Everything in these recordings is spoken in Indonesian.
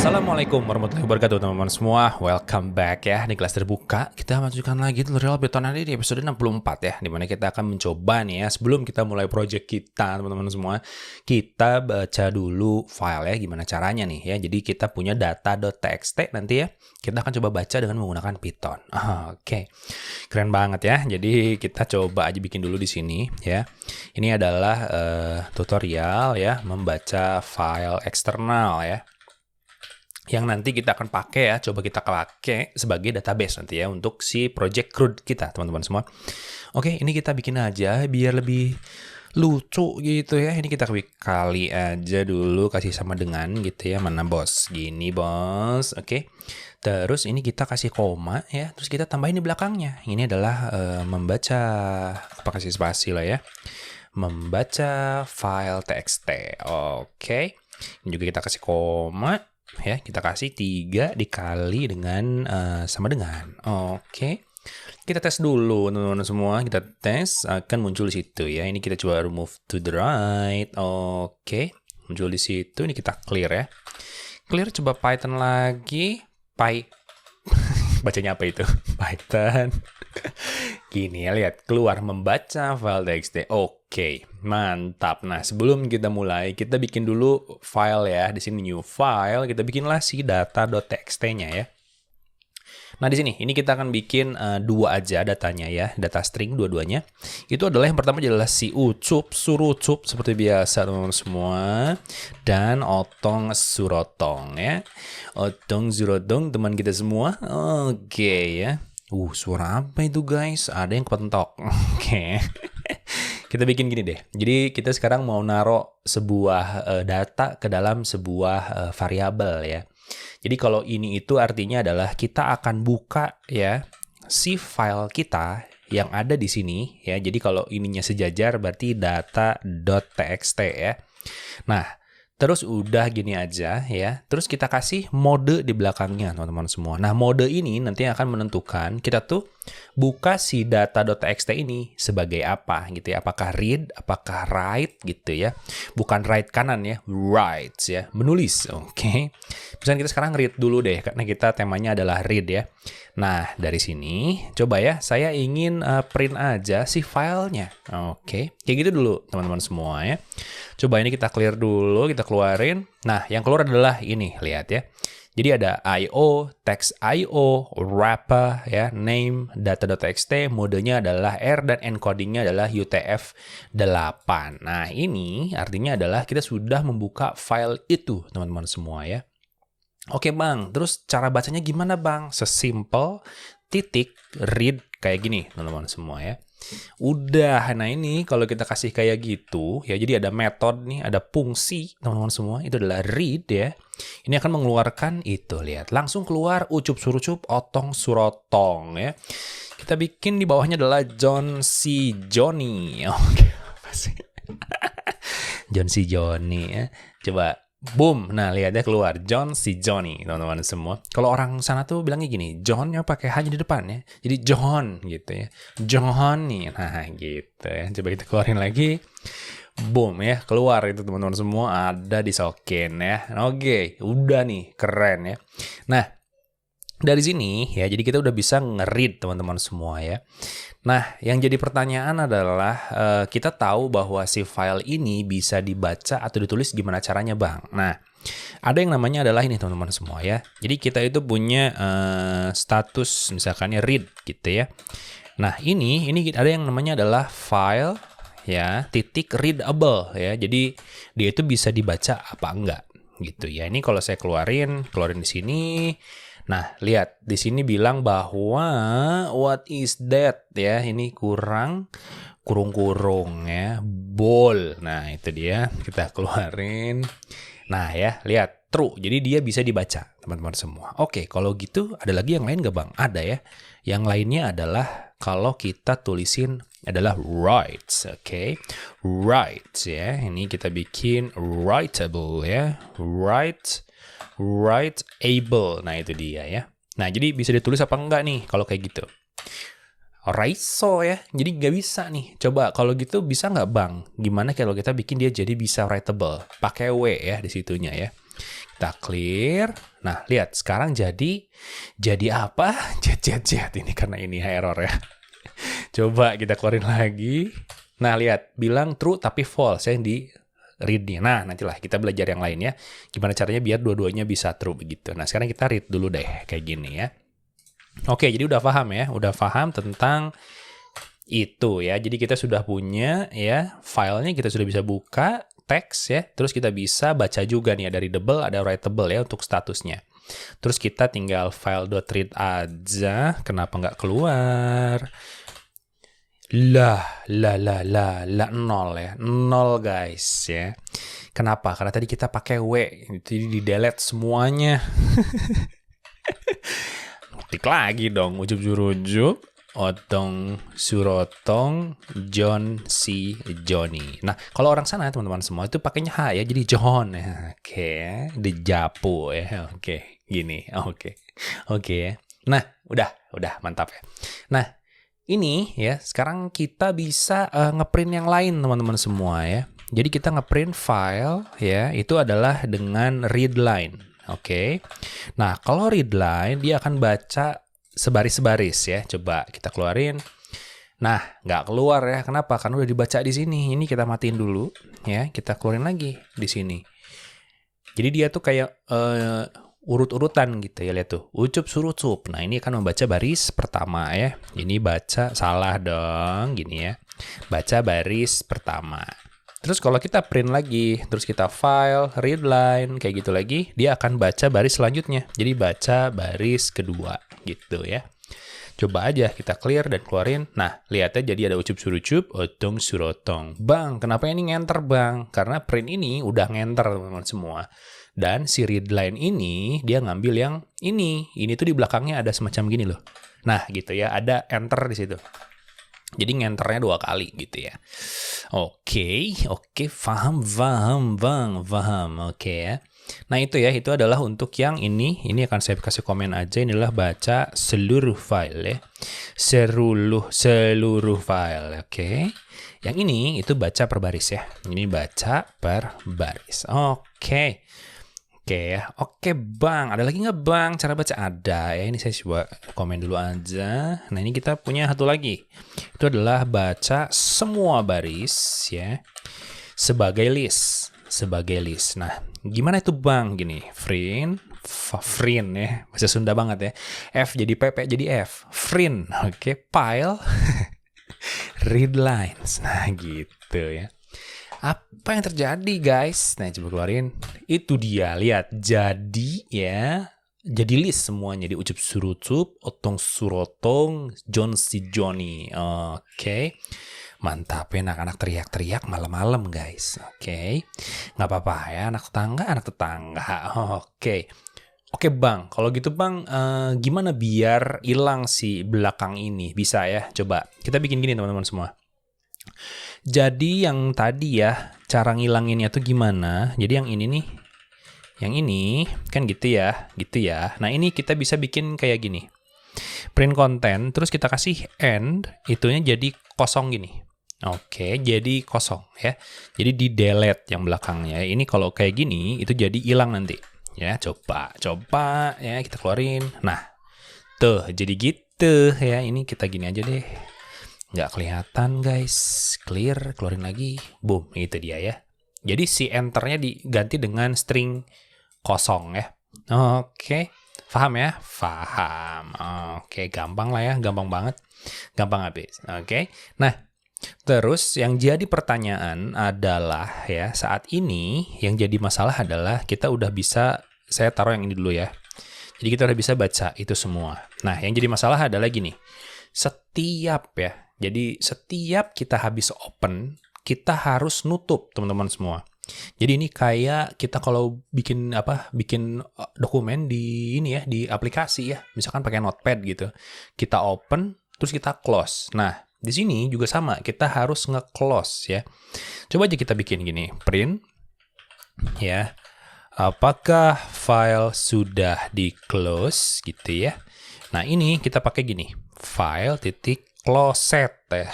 Assalamualaikum warahmatullahi wabarakatuh teman-teman semua. Welcome back ya di kelas terbuka. Kita lanjutkan lagi tutorial Python nanti di episode 64 ya, dimana kita akan mencoba nih ya, sebelum kita mulai project kita teman-teman semua, kita baca dulu file ya, gimana caranya nih ya. Jadi kita punya data.txt nanti ya, kita akan coba baca dengan menggunakan Python. Oke. Keren banget ya. Jadi kita coba aja bikin dulu di sini ya. Ini adalah tutorial ya, membaca file eksternal ya, yang nanti kita akan pakai ya, coba kita pakai sebagai database nanti ya untuk si project CRUD kita teman-teman semua. Oke, ini kita bikin aja biar lebih lucu gitu ya. Ini kita kali aja dulu, kasih sama dengan gitu ya. Mana bos? Gini bos. Oke. Terus ini kita kasih koma ya. Terus kita tambahin di belakangnya. Ini adalah membaca, apa kasih spasi lah ya. Membaca file txt. Oke. Ini juga kita kasih koma. Ya, kita kasih 3 dikali dengan sama dengan. Oke. Kita tes dulu teman-teman semua. Kita tes, akan muncul di situ ya. Ini kita coba remove to the right. Oke. Muncul di situ. Ini kita clear ya. Clear, coba Python lagi. Bacanya apa itu? Python. Gini ya, lihat keluar membaca file txt. Oke, mantap. Nah, sebelum kita mulai, kita bikin dulu file ya. Di sini new file, kita bikinlah si data.txt-nya ya. Nah, di sini ini kita akan bikin 2 aja datanya ya, data string dua-duanya. Itu adalah yang pertama adalah si ucup, surucup seperti biasa teman-teman semua, dan otong surotong ya. Otong surotong teman kita semua. Oke ya. Suara apa itu guys? Ada yang kepentok. Oke. Kita bikin gini deh. Jadi kita sekarang mau naruh sebuah data ke dalam sebuah variabel ya. Jadi kalau ini itu artinya adalah kita akan buka ya si file kita yang ada di sini ya. Jadi kalau ininya sejajar berarti data.txt ya. Nah, terus udah gini aja ya. Terus kita kasih mode di belakangnya teman-teman semua. Nah, mode ini nanti akan menentukan kita tuh buka si data.txt ini sebagai apa gitu ya. Apakah read, apakah write gitu ya. Bukan write kanan ya, write ya, menulis. Oke. Misalnya kita sekarang read dulu deh karena kita temanya adalah read ya. Nah, dari sini coba ya, saya ingin print aja si filenya. Oke. Kayak gitu dulu teman-teman semua ya. Coba ini kita clear dulu, kita keluarin. Nah, yang keluar adalah ini, lihat ya. Jadi ada IO, text IO, wrapper, ya, name, data.txt, modenya adalah R, dan encodingnya adalah UTF-8. Nah, ini artinya adalah kita sudah membuka file itu, teman-teman semua ya. Oke bang, terus cara bacanya gimana bang? Sesimpel titik read kayak gini, teman-teman semua ya. Udah, nah ini kalau kita kasih kayak gitu ya, jadi ada metode nih, ada fungsi teman-teman semua, itu adalah read ya. Ini akan mengeluarkan itu, lihat, langsung keluar ucup surucup otong surotong ya. Kita bikin di bawahnya adalah John C. Johnny. Oke, apa sih? John C. Johnny ya. Coba boom, nah lihat ya keluar John C. Johnny teman-teman semua. Kalau orang sana tuh bilangnya gini, Johnnya pakai hanya di depan ya, jadi John gitu ya, Johnny, nah gitu ya. Coba kita keluarin lagi, boom ya, keluar itu teman-teman semua, ada di soken ya. Oke, udah nih, keren ya. Nah, dari sini ya, jadi kita udah bisa nge-read teman-teman semua ya. Nah, yang jadi pertanyaan adalah kita tahu bahwa si file ini bisa dibaca atau ditulis gimana caranya bang. Nah, ada yang namanya adalah ini teman-teman semua ya. Jadi kita itu punya status misalkan read gitu ya. Nah, ini ada yang namanya adalah file ya titik readable ya. Jadi dia itu bisa dibaca apa enggak gitu ya. Ini kalau saya keluarin di sini. Nah, lihat di sini bilang bahwa what is that ya, ini kurung ya, ball. Nah, itu dia, kita keluarin. Nah, ya, lihat true. Jadi dia bisa dibaca, teman-teman semua. Oke, kalau gitu ada lagi yang lain nggak bang? Ada ya. Yang lainnya adalah kalau kita tulisin adalah write, oke? Write ya. Ini kita bikin writable ya. Writeable. Nah, itu dia ya. Nah, jadi bisa ditulis apa enggak nih kalau kayak gitu? Raiso ya, jadi nggak bisa nih. Coba kalau gitu bisa nggak bang? Gimana kalau kita bikin dia jadi bisa writable? Pakai W ya di situnya ya. Kita clear. Nah, lihat sekarang jadi apa? Jet. Ini karena ini error ya. Coba kita keluarin lagi. Nah, lihat bilang true tapi false yang di read-nya. Nah, nantilah kita belajar yang lain ya. Gimana caranya biar dua-duanya bisa true begitu. Nah, sekarang kita read dulu deh kayak gini ya. Oke, jadi udah paham ya. Udah paham tentang itu ya. Jadi kita sudah punya ya filenya, kita sudah bisa buka teks ya. Terus kita bisa baca juga nih, ada readable, ada writable ya untuk statusnya. Terus kita tinggal file.read aja. Kenapa nggak keluar? Lah, nol ya. Nol guys ya. Kenapa? Karena tadi kita pakai W. Jadi di-delete semuanya. Ketik lagi dong, ujuk-ujuk. Otong, Surotong, John, si, Johnny. Nah, kalau orang sana teman-teman semua itu pakainya H ya, jadi John ya. Oke, di Japo ya. Oke, gini. Oke. Nah, udah mantap ya. Nah, ini ya, sekarang kita bisa ngeprint yang lain teman-teman semua ya. Jadi kita ngeprint file ya, itu adalah dengan readline. Oke. Nah, kalau readline dia akan baca sebaris-sebaris ya. Coba kita keluarin. Nah, nggak keluar ya. Kenapa? Karena udah dibaca di sini. Ini kita matiin dulu ya. Kita keluarin lagi di sini. Jadi dia tuh kayak urut-urutan gitu ya. Lihat tuh. Ucup surucup. Nah, ini akan membaca baris pertama ya. Ini baca salah dong. Gini ya. Baca baris pertama. Terus kalau kita print lagi, terus kita file, readline, kayak gitu lagi, dia akan baca baris selanjutnya. Jadi baca baris kedua, gitu ya. Coba aja kita clear dan keluarin. Nah, lihatnya jadi ada ucup surucup, otong surotong. Bang, kenapa ini ngenter bang? Karena print ini udah ngenter teman-teman semua. Dan si readline ini, dia ngambil yang ini. Ini tuh di belakangnya ada semacam gini loh. Nah, gitu ya, ada enter di situ. Jadi ngenternya 2 kali gitu ya. Oke, paham bang, oke ya. Nah itu ya, itu adalah untuk yang ini akan saya kasih komen aja, inilah baca seluruh file ya. Seluruh file, oke. Yang ini itu baca per baris ya, ini baca per baris, oke. Oke ya, oke bang, ada lagi nggak bang cara baca? Ada ya, ini saya coba komen dulu aja. Nah ini kita punya satu lagi, itu adalah baca semua baris ya sebagai list. Nah gimana itu bang? Gini, frin ya, bahasa Sunda banget ya. F jadi P jadi F, frin, oke, file, read lines, nah gitu ya. Apa yang terjadi guys? Nah coba keluarin. Itu dia, lihat. Jadi ya, jadi list semuanya. Di ucup surucup, otong surotong, John si Johnny. Oke. Mantap ya, anak-anak teriak-teriak malam-malam guys. Oke. Nggak apa-apa ya, anak tetangga. Oke bang, kalau gitu bang, gimana biar hilang si belakang ini? Bisa ya, coba. Kita bikin gini teman-teman semua. Jadi yang tadi ya, cara ngilanginnya tuh gimana? Jadi yang ini nih, yang ini kan gitu ya. Nah ini kita bisa bikin kayak gini. Print content, terus kita kasih end, itunya jadi kosong gini. Oke, jadi kosong ya. Jadi di delete yang belakangnya. Ini kalau kayak gini, itu jadi hilang nanti. Ya, coba ya kita keluarin. Nah, tuh jadi gitu ya. Ini kita gini aja deh. Nggak kelihatan guys, clear, keluarin lagi, boom, itu dia ya. Jadi si enternya diganti dengan string kosong ya. Oke, paham ya? Paham. Oke, gampang lah ya, gampang banget, gampang habis. Oke, nah terus yang jadi pertanyaan adalah ya, saat ini yang jadi masalah adalah kita udah bisa, saya taruh yang ini dulu ya. Jadi kita udah bisa baca itu semua. Nah yang jadi masalah adalah gini, jadi setiap kita habis open, kita harus nutup teman-teman semua. Jadi ini kayak kita kalau bikin dokumen di ini ya, di aplikasi ya, misalkan pakai Notepad gitu. Kita open, terus kita close. Nah, di sini juga sama, kita harus nge-close ya. Coba aja kita bikin gini, print ya. Apakah file sudah di-close gitu ya. Nah, ini kita pakai gini, file titik closet ya.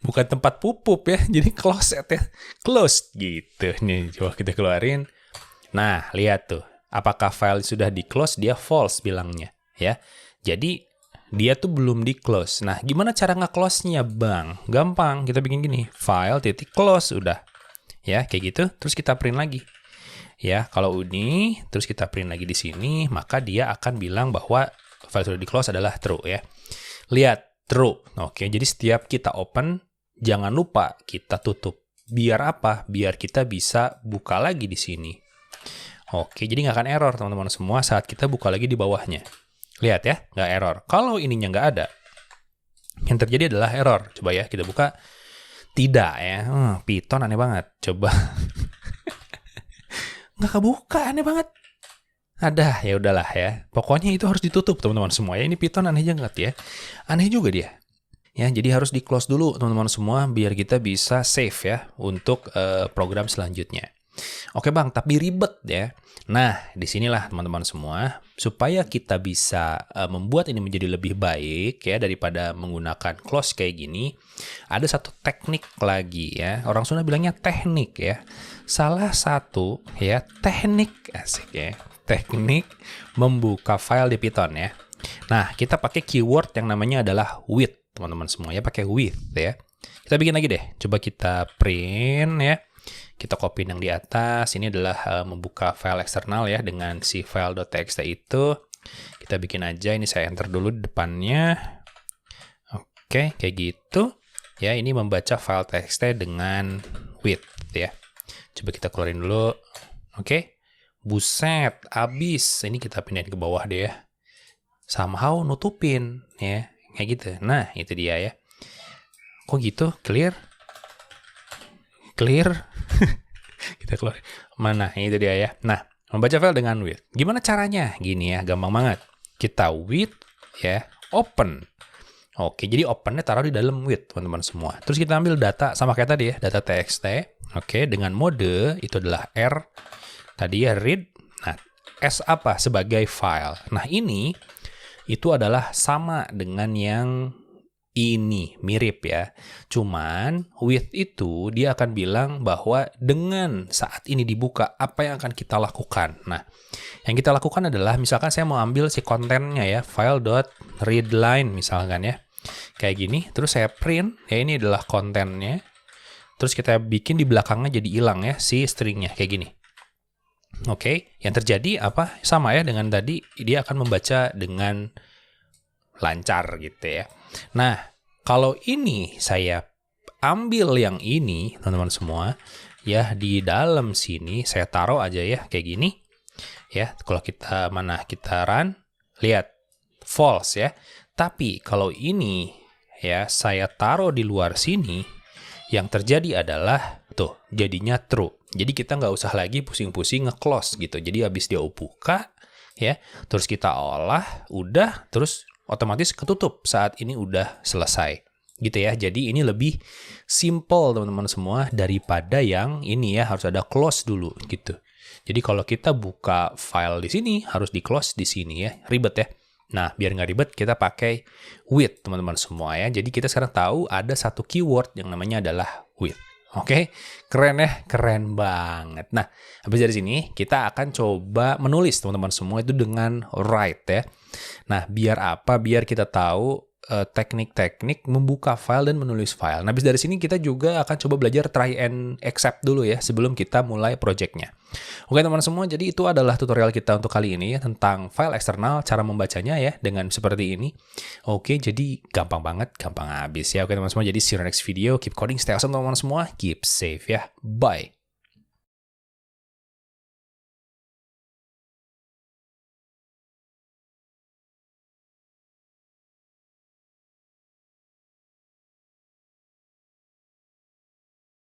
bukan tempat pupuk ya, jadi closet ya, closed gitu. Nih coba kita keluarin. Nah, lihat tuh, apakah file sudah di close? Dia false bilangnya ya. Jadi dia tuh belum di close. Nah, gimana cara nge-close-nya, Bang? Gampang, kita bikin gini, file titik close udah. Ya, kayak gitu. Terus kita print lagi. Ya, kalau ini terus kita print lagi di sini, maka dia akan bilang bahwa file sudah di close adalah true ya. Lihat, true. Oke, jadi setiap kita open, jangan lupa kita tutup. Biar apa? Biar kita bisa buka lagi di sini. Oke, jadi nggak akan error teman-teman semua saat kita buka lagi di bawahnya. Lihat ya, nggak error. Kalau ininya nggak ada, yang terjadi adalah error. Coba ya, kita buka. Tidak ya, Python aneh banget. Coba. Nggak kebuka, aneh banget. Ada, ya udahlah ya. Pokoknya itu harus ditutup teman-teman semua ya. Ini Python aneh banget ya. Aneh juga dia. Ya, jadi harus di close dulu teman-teman semua biar kita bisa save ya untuk program selanjutnya. Oke Bang, tapi ribet ya. Nah, disinilah teman-teman semua, supaya kita bisa membuat ini menjadi lebih baik ya daripada menggunakan close kayak gini, ada satu teknik lagi ya. Orang Sunda bilangnya teknik ya. Salah satu ya teknik, asik ya, teknik membuka file di Python ya. Nah, kita pakai keyword yang namanya adalah with teman-teman semua ya, pakai with ya. Kita bikin lagi deh, coba kita print ya. Kita copy yang di atas, ini adalah membuka file eksternal ya dengan si file.txt itu. Kita bikin aja, ini saya enter dulu di depannya. Oke, kayak gitu. Ya, ini membaca file txt dengan with ya. Coba kita keluarin dulu. Oke. Buset, abis. Ini kita pindahin ke bawah deh ya. Somehow nutupin ya, kayak gitu. Nah, itu dia ya. Kok gitu? Clear? Kita keluar. Mana? Itu dia ya. Nah, membaca file dengan with. Gimana caranya? Gini ya, gampang banget. Kita with ya, open. Oke, jadi opennya taruh di dalam with, teman-teman semua. Terus kita ambil data, sama kayak tadi ya, data txt. Oke, dengan mode, itu adalah R. Tadi ya, read. Nah, S apa? Sebagai file. Nah, ini, itu adalah sama dengan yang ini, mirip ya. Cuman with itu dia akan bilang bahwa dengan saat ini dibuka, apa yang akan kita lakukan. Nah, yang kita lakukan adalah misalkan saya mau ambil si kontennya ya, file.readline misalkan ya. Kayak gini, terus saya print, ya ini adalah kontennya. Terus kita bikin di belakangnya jadi hilang ya si stringnya kayak gini. Oke, yang terjadi apa? Sama ya dengan tadi, dia akan membaca dengan lancar gitu ya. Nah, kalau ini saya ambil yang ini, teman-teman semua, ya di dalam sini saya taruh aja ya kayak gini. Ya, kalau kita kita run, lihat false ya. Tapi kalau ini ya saya taruh di luar sini, yang terjadi adalah tuh jadinya true. Jadi kita nggak usah lagi pusing-pusing nge-close gitu. Jadi habis dia buka ya, terus kita olah, udah, terus otomatis ketutup saat ini udah selesai gitu ya. Jadi ini lebih simple teman-teman semua daripada yang ini ya harus ada close dulu gitu. Jadi kalau kita buka file di sini harus di close di sini ya, ribet ya. Nah, biar nggak ribet kita pakai with teman-teman semua ya. Jadi kita sekarang tahu ada satu keyword yang namanya adalah with. Oke, keren ya, keren banget. Nah, habis dari sini kita akan coba menulis teman-teman semua itu dengan write ya. Nah, biar apa? Biar kita tahu teknik-teknik membuka file dan menulis file. Nah, habis dari sini kita juga akan coba belajar try and accept dulu ya sebelum kita mulai projectnya. Oke teman-teman semua, jadi itu adalah tutorial kita untuk kali ini ya, tentang file eksternal, cara membacanya ya dengan seperti ini. Oke, jadi gampang banget, gampang habis ya. Oke teman-teman semua, jadi see you in the next video. Keep coding, stay awesome teman-teman semua. Keep safe ya. Bye.